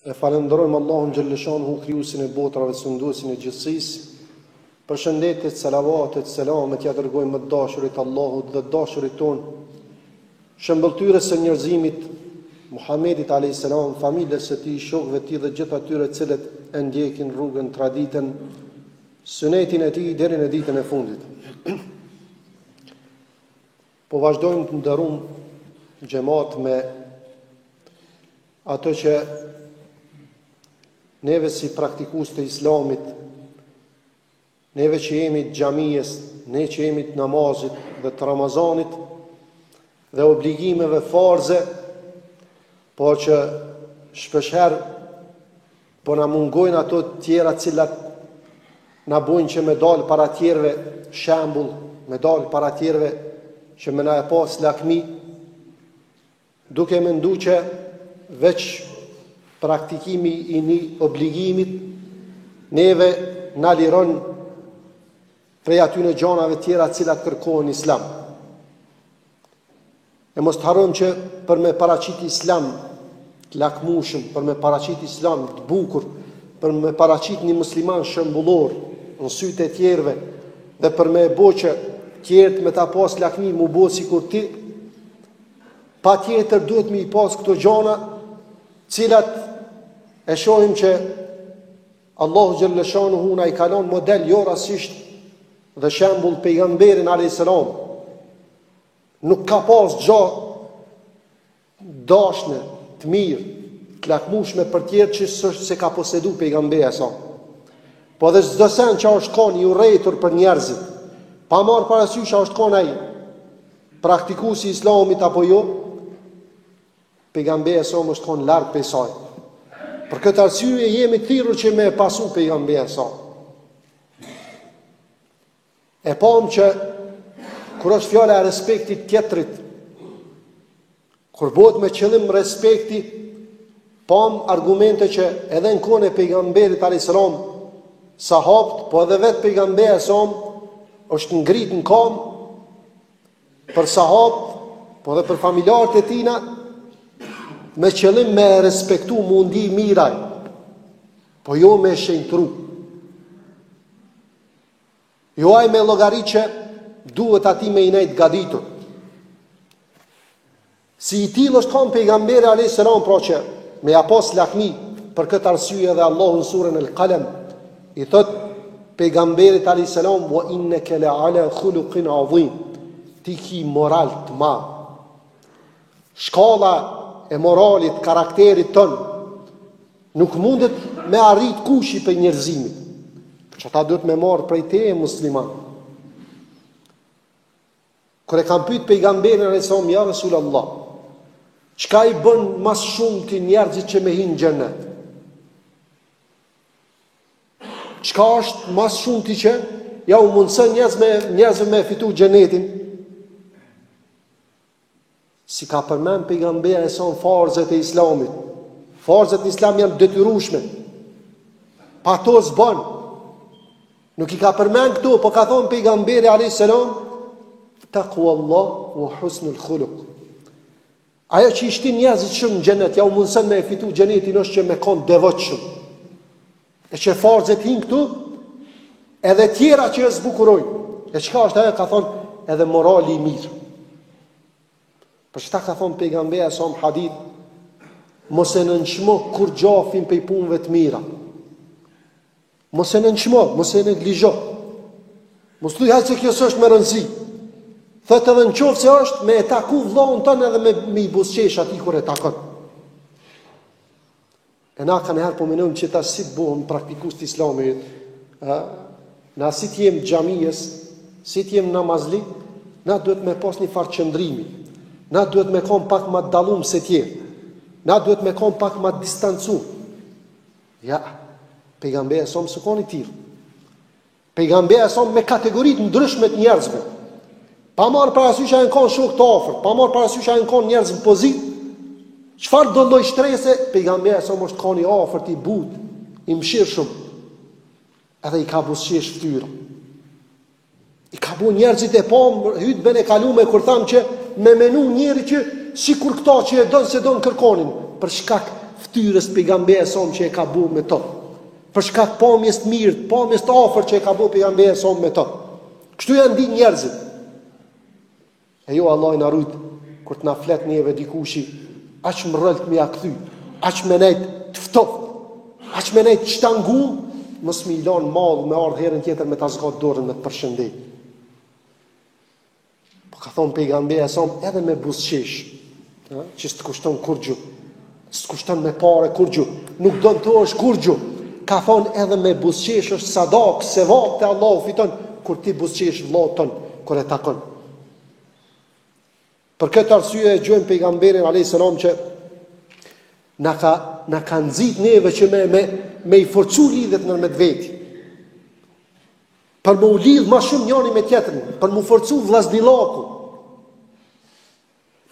E falenderojmë Allahun xhalleshanhu, krijuesin e botrave, sunduesin e gjithësisë. Përshëndetjet, salavatet, selamet ja dërgojmë më të dashurit Allahut dhe dashurit ton, shëmbëltyrës së njerëzimit, Muhamedit alayhis salam, familjes së tij, shokëve të tij dhe gjithë atyre të cilët e ndjekin rrugën, traditën, sunetin e tij deri në ditën e fundit. Po vazhdojmë të nderum xhamat me ato që neve si praktikues të Islamit, neve që jemi të xhamijes, ne që jemi të namazit dhe të Ramazanit dhe obligimeve farze, por që shpeshherë po na mungojnë ato të tjera të cilat na bojnë që me dalë para tjerëve shembull, me dalë para tjerëve që me na e pas lakmi, duke menduar që veç praktikimi i një obligimit neve na liron prej atyre gjanave tjera cilat kërkohen Islam. E mos të harrojmë që për me paraqit Islam të lakmushëm, për me paraqit Islam të bukur, për me paraqit një musliman shembullor në sytë e tjerëve dhe për me bo që tjerët me ta pas lakmi mu bo sikur ti, pa tjetër duhet me i pas këto gjana cilat e shohim që Allahu xhalleshanuhu na i kalon model jo rastisht dhe shembull pejgamberin alayhis salam. Nuk ka pas gjë dashne, të mirë, të lakmueshme për tjerë që se ka posedu pejgamberi sa. Po dhe çdo sen që është kon i urrëtur për njerëzit, pa marrë parasysh që është kon ai praktikuesi i Islamit apo jo, pejgamberi sa është kon larg prej saj. Për këtë arsye jemi të thirrur që me pasu pejgamberin sa. E pam që kur është fjala e respektit tjetrit, kur bëhet me qëllim respekti, pam argumente që edhe në kohën e pejgamberit alayhis salam, sahabët, po edhe vetë pejgamberi sa është ngrit në kam për sahabët, po edhe për familjarët e tina, me qëllim me respektu mundi miraj, po jo me shenjtru. Jo aj me llogarit që duhet ati me i nejt gaditur. Si i tillë është kanë pejgamberi alayhis salam, pra që me ja pas lakmi, për këtë arsye dhe Allahu në surën Al-Qalam i thot pejgamberit alayhis salam, wa innaka la ala khuluqin adhim, ti ki moral të madh. Shkalla e moralit, karakterit ton nuk mundet me arrit kushi për njerëzimit, që ta duhet me marrë prej teje musliman. Kër e kam pyet pejgamberin alayhis salam, ja Resulallah, çka i bën mas shumë të njerëzit që me hinë xhenet? Çka është mas shumë të që ja u mundson njerëzve me fitu xhenetin? Si ka përmend pejgamberi e son farzet e Islamit. Farzet e Islamit janë detyrueshme. Pa to s'bën. Nuk i ka përmend këtu, po ka thonë pejgamberi alayhis salam, taqwallah wa husnul khuluq. Ajo që i shtin njerëzit shumë në xhenet, ja u mundson me fitu xhenetin është që me kon devotshëm. E që farzet hin këtu, edhe tjera që e zbukurojnë. E çka është ajo? Ka thonë edhe morali i mirë. Për çka ka thonë pejgamberi sa në hadith, mos e nënçmo kur gjafin pe punëve të mira. Mos e nënçmo, mos e neglizho. Mos thuaj ha se kjo s'është me rëndësi. Thotë edhe në qoftë se është me e taku vllahun tënë edhe me i buzqesh atij kur e takon. E na kanë herë po mendojmë që ta si të bëhen praktikues të Islamit, na si të jem xhamijes, si të jem namazli, na duhet me pas një farë qëndrimi. Na duhet me kon pak ma dallum se tjerë. Na duhet me kon pak ma distancu. Ja, pejgamberi sa më koni tillë. Pejgamberi sa me kategoritë ndryshme të njerëzve. Pa marrë parasysh janë kon shok të afërt, pa marrë parasysh janë kon njerëz në pozitë. Çfarë do lloj shtrese, pejgamberi sa më është koni afërt, i butë, i mëshirshëm. Edhe i ka buzëqesh fytyrën. I ka bu njerëzit e pam hyt ben e kalume kur tham që me menu njeri që si kur këta që e donë se donë kërkonin, për shkak ftyrës pejgamberit son që e ka bu me to. Për shkak pamjes të mirë, pamjes të afërt që e ka bu pejgamberi son me to. Kështu janë di njerëzit. E jo Allah i na rujt kur të na flet neve dikushi, aq më rëlt më ja kthy, aq më nejt të ftoft, aq më nejt shtangu, mos më i lën mall me ardh herën tjetër me ta zgjat dorën me të përshëndet. Po ka thon pejgamberi son edhe me buzëqish, që s'të kushton kur gjë. S'të kushton me parë kur gjë. Nuk do të thosh kur gjë. Ka thonë edhe me buzëqesh është sadak, sevap të Allahu fiton kur ti buzëqesh vllahun ton kur e takon. Për këtë arsye e gjojmë pejgamberin alayhis salam që na ka nxit neve që me i forcu lidhet në me veti. Për më u lidh më shumë njëri me tjetrin, për më forcu vllaznillaku.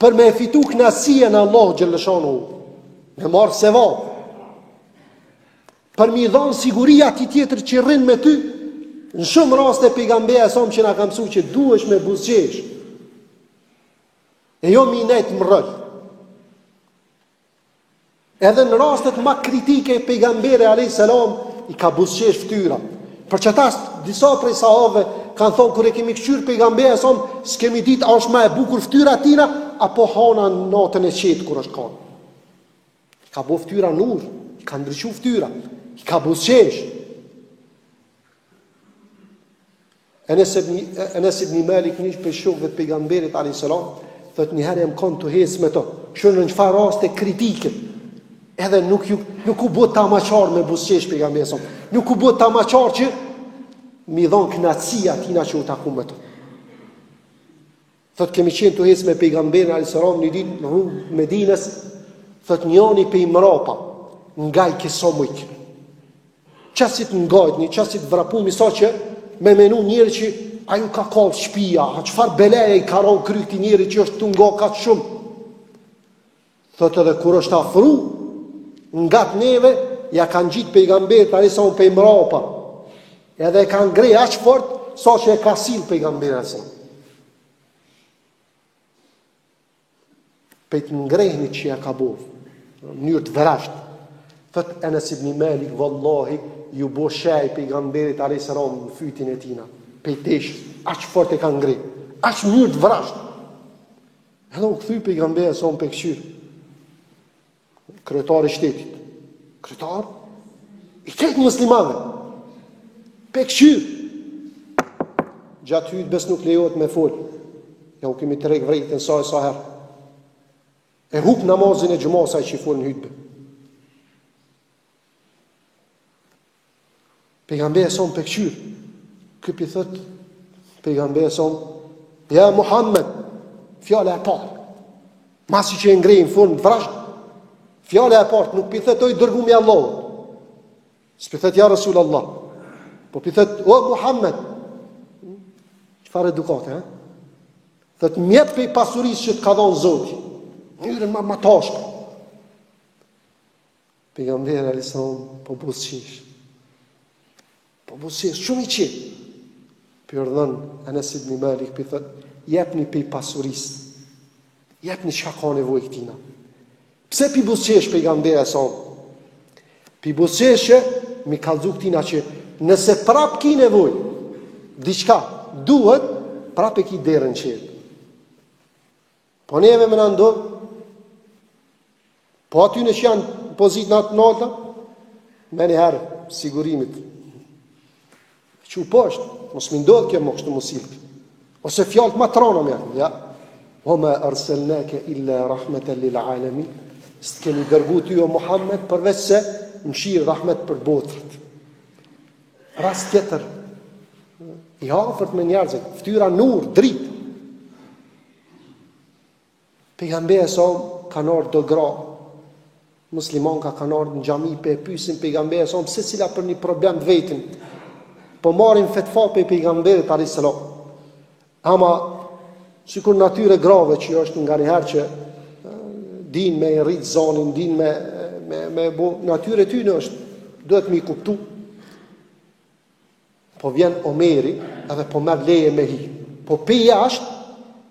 Për me fitu kënaqësinë e Allahut xhalleshanu, me marr sevap. Për mi dhonë siguria ati tjetër që rrin me ty, në shumë raste pejgamberi som që na ka mësuar që duhesh me buzëqesh. E jo mi nejt më rëll. Edhe në rastet ma kritike pejgamberi alayhis salam i ka buzëqesh ftyra. Për që tas disa prej sahabëve kanë thonë kur e kemi këshyr pejgamberi som, s'kemi ditë a është më e bukur ftyra tina apo hana natën e qetë kur është kanë. Ka bo ftyra nur, ka ndryshu ftyra. Ka buzëqesh. Enes ibn Malik një për shokëve të pejgamberit alayhis salam, thot një herë jam kon të hes me to. Kështu në çfarë raste kritike. Edhe nuk u bë tamaqar me buzëqesh pejgamberi sa. Nuk u bë tamaqar që mi dhon kënaqësi atina që u taku me to. Thot kemi qenë të hes me pejgamberin alayhis salam një ditë në rrugë Medinës, thot njëri pe i mrapa ngaj këso mujt. Qasit ngajt, një qasit vrapumi sa që me menu njëri që a ju ka kallë shpia, a qëfar beleje i ka ronë kry këti njëri që është të nga ka të shumë. Thot edhe kur është afru, nga të neve, ja kanë gjitë pejgamberit alayhis salam pe i mrapa. Edhe e kanë grej aq fort, sa që e ka sill pejgamberit alayhis salam. Pe të ngrejni që ja ka bovë, në mënyrë të vrashtë. Thot Enes ibn Malik, vallahi, ju bo shaj pejgamberit alayhis salam në fytin e tina. Pejtesh, aq fort e ka ngrej, aq mënyrë të vrashtë. Edhe u kthy pejgamberi sa pe këshyr. Kryetari i shtetit. Kryetar i këtë muslimanëve. Pe këshyr. Gjatë hutbes nuk lejohet me fol. Ja u kemi treg vritën sa herë. E hub namazin e xhumas ai që fol në hutbë. Pejgamberi son pe këshyr. Ky pi thot pejgamberi son, ja Muhammed, fjala e parë. Masi që e ngrejnë fund vrasht, fjala e parë nuk pi thot oj dërgumi Allahut. S'pi thot ja Rasulullah. Po pi thot o Muhammed. Çfarë edukate, ha? Thot mjet pe pasurisë që të ka dhënë Zoti. Njërën ma tashka. Pejgamberi alayhis salam po buzëqish. Po buzëqish, shumë i qetë. Për urdhën Enes ibn Malik, për thot, jepni pe pasurisë. Jepni çka ka nevojë këtina. Pse pi buzëqish pejgamberi sa? Pi buzëqish që mi kallzu këtina që nëse prap ki nevojë, diçka duhet, prap e ki derën qetë. Po neve me në ndodhë, po aty në që janë pozit në atë nalta, me njëherë, sigurimit. Që u poshtë, mos më ndodhë kjo më kështë musilë. Ose fjallët ma trona me janë, ja. O me arselnake illa rahmeten lil alamin, së të kemi dërgu ty o Muhammed, përveç se mëshirë rahmet për botrët. Rast tjetër, i hafërt me njerëzit, ftyra nur, dritë. Pejgamberi sa kanë ardhur do gra. Musliman ka kanë ardhur në xhami pe pyesin pejgamberin sa pse cila për një problem të vetin. Po marrin fetva pe pejgamberit alayhis salam. Ama sikur natyrë grave që është nganjëherë që din me rrit zonin, din me natyrë ty në është duhet më i kuptu. Po vjen Omeri edhe po merr leje me hi. Po pe jashtë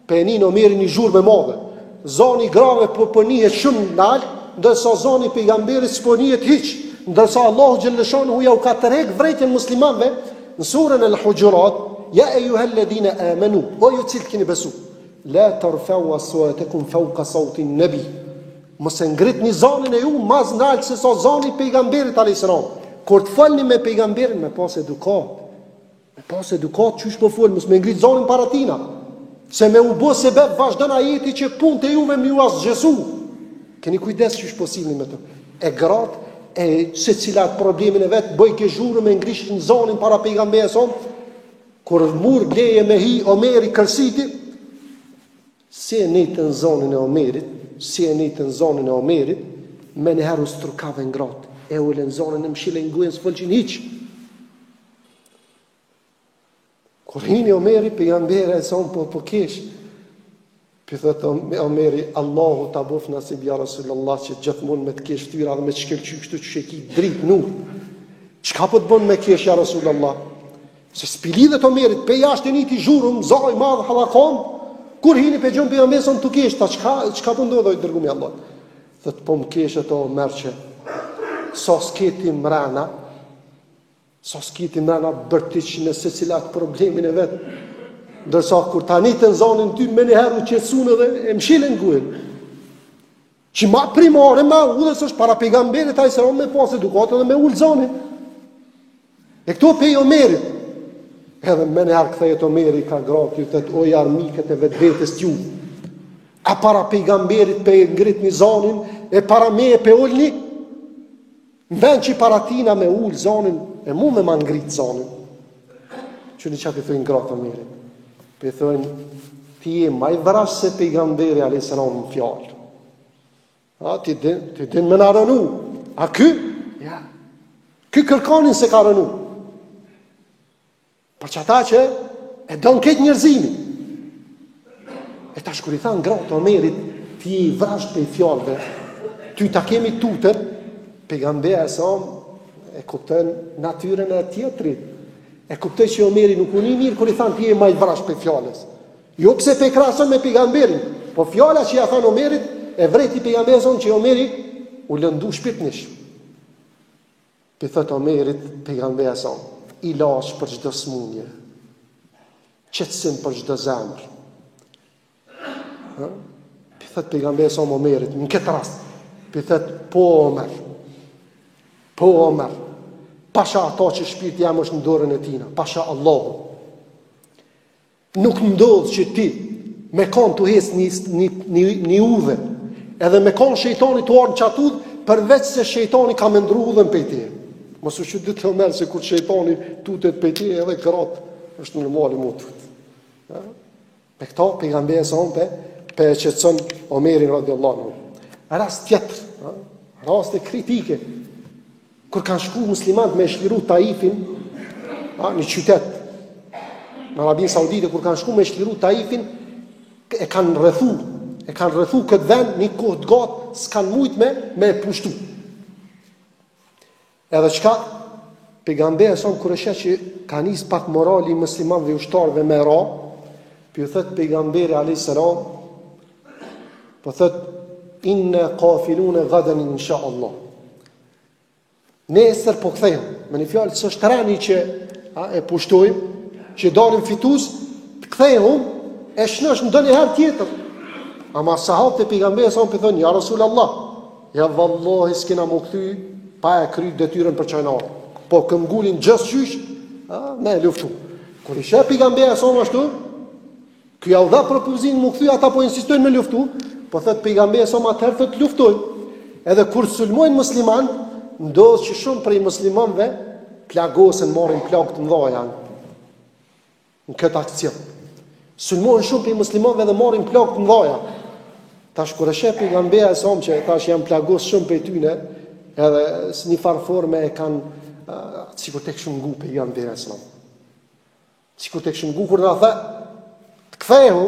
pe nin Omeri një zhurmë e madhe. Zoni grave po nihet shumë lart, ndërsa zoni pejgamberit s'po njihet hiç, ndërsa Allahu xhaleshanu ja u ka tërheq vërejtjen muslimanëve në surën Al-Hujurat, ja eyyuhalladhina amanu, o ju cilët keni besu, la tarfa'u aswatakum fawqa sawti an-nabi. Mos e ngritni zonin e ju mas ndalë se sa zoni pejgamberit alayhis salam. Kur të folni me pejgamberin, me pas edukat. Me pas edukat çysh po fol, mos me ngrit zonin para tina. Se me u bë sebeb vazhdon ajeti që punët e juve më ju asgjësu. Keni kujdes çysh po sillni me to. E gratë e secilat problemin e vet bëj ke zhurmë me ngrishin zonin para pejgamberit son. Kur mur leje me hi Omeri kërsiti, si e nejtën zonin e Omerit, me njëherë u strukave në gratë, e u len zonin e mshile në gujën së fëllqin hiq. Kur hini Omeri, pejgamberi e son po kesh, për thëtë Omeri, Allahu ta bof nasib ja Rasulullah, që gjithmonë me të kesh ftyra dhe me të shkelqy kështu që ki dritë nuk. Qka po të bënë me kesh ja Rasulullah? Se s'pilidhet Omerit, pe jashtë e niti zhurëm, zaj, madhë, halakon, kur hini pe gjumë për mesën të kesh, ta qka po ndodhoj dërgumi Allah? Thët po më kesh e to merë që sa s'keti mrena bërtiq në se cilat problemin e vetë, ndërsa kur ta njëtë në zonin ty me njëherë u qetsun edhe e mshilin gujën. Që ma primare, ma udhës është para pejgamberit a i sëron me pas edukatë dhe me ullë zonin. E këto pej Omerit, edhe me njëherë këthejet Omeri ka gratë, ju thëtë oj armikët e vetë vetës t'ju. A para pejgamberit pe ngrit një zonin, e para me e pe ullni, në vend që i para tina me ullë zonin, e mu me ma ngrit zonin. Që një qatë i thëjnë gratë Omerit. Për thëjnë, ti e ma i vrash se pejgamberi a.s. në fjallë. Ti din me në rënu. A ky? Ja. Ky kërkanin se ka rënu. Për që ata që e donë këtë njërzimi. E ta shkur i thanë gratë Omerit, ti i vrash për i fjallëve, ty ta kemi tutër, pejgamberi sa e kuptën natyren e tjetrit. E kuptoj që Omeri nuk uni mirë kur i thanë ti e ma i vrash për fjallës. Jo pse pe krasën me pejgamberin, po fjalla që ja thanë Omerit, e vreti pejgamberin që Omeri u lëndu shpirtnish. Për thëtë Omerit, pejgamberin, ilaç për çdo smundje, qetësim për çdo zemër. Për thëtë pejgamberin Omerit, në këtë rast, për thëtë po Omer, pasha ato që shpirti jam është në dorën e tina, pasha Allahu. Nuk ndodhë që ti me kanë të hes një udhe, edhe me kanë shejtoni të arë në qatë udhë, përveç se shejtoni ka me ndru udhën për ti. Mosu që dy të mërë se kur shejtoni tutet për ti, edhe kërat është në mali mu tut. Pe këta, pejgamberi sa unë pe qëtësën Omerin radiallahu. Rast tjetër, rast e kritike, kur kanë shku muslimant me shliru Taifin, një qytet, në Arabinë Saudite, kur kanë shku me shliru Taifin, e kanë rrethu këtë vend, një kohë të gatë, s'kanë mujtë me pushtu. Edhe qka, pejgamberi son kur e shet që ka nis pak morali muslimanëve ushtarëve me ra, për ju thët pejgamberi a.s. për thët, inna qafilune gadan insha Allah. Nesër po kthejmë, me një fjallë së është rani që e pushtojmë, që dalim fitus, të kthejmë, e shnosh në do një herë tjetër. Ama sahabët e pejgamberit sa më thënë, ja Rasul Allah, ja vallahi s'kena më kthy pa e kry detyrën për çajnar. Po këmbgulin gjës qysh, me luftu. Kur i sheh pejgamberi sa më ashtu, ky ja u dha propozim më kthy, ata po insistojnë me luftu, po thot pejgamberi sa më atëherë thot luftojnë. Edhe kur sulmojnë musliman, ndodh që shumë prej muslimanëve plagosen, marrin plagë të mëdha në këtë aksion. Sulmojnë shumë prej muslimanëve dhe marrin plagë të mëdha. Tash kur e sheh pejgamberi sa më që tash janë plagos shumë prej tyre, edhe në një farë forme e kanë sikur tek shungu pejgamberi sa. Sikur tek shungu kur na tha të kthehu,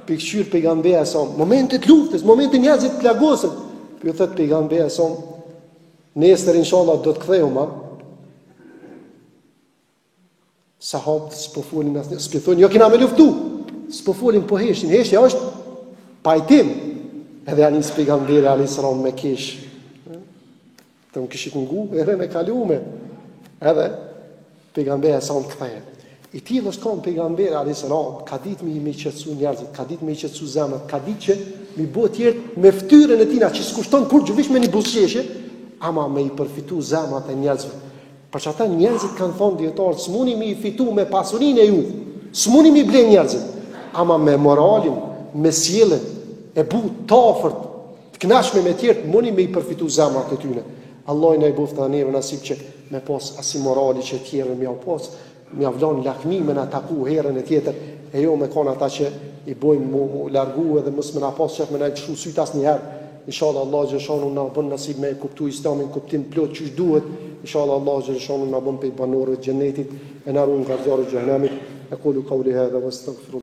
pikëqyr pejgamberi sa. Momentet luftës, momentin njerëzit plagosen. Ju thot pejgamberi sa, nesër inshallah do të kthehuma. Sahabët s'po folin asnjë, s'po thonë jo kena me luftu. S'po folin po heshin. Heshja është pajtim. Edhe anis pejgamberi alayhis salam me kesh. Të më kishit ngu, erën e kalume. Edhe pejgamberi sa më ktheje. I tillë është kon pejgamberi alayhis salam, ka ditë me qetësu njerëzit, ka ditë me qetësu zemrat, ka ditë që mi bëu tjerë me fytyrën e tina që s'kushton kur gjëvish me një buzëqeshje, ama me i përfitu zemrat e njerëzve. Për që ata njerëzit kanë thonë dietarët, s'muni mi i fitu me pasurinë e ju, s'muni mi ble njerëzit, ama me moralin, me sjelljen e butë të afërt, të kënaqshme me tjerë, muni me i përfitu zemrat e tyre. Allah na i bëftë ta neve nasip që me pas asi morali që tjerë më pas, më avlon lakmi me na taku herën e tjetër, e jo me kanë ata që i bojmë mu largu edhe mos më na pas çef me na çu syt asnjëherë. Inshallah Allah xhashanu na bën nasib me kuptu Islamin kuptim plot çish duhet. Inshallah Allah xhashanu na bën pe banorët xhenetit e na ruan nga zjarri i xhenemit. Aqulu qawli hadha wastaghfiru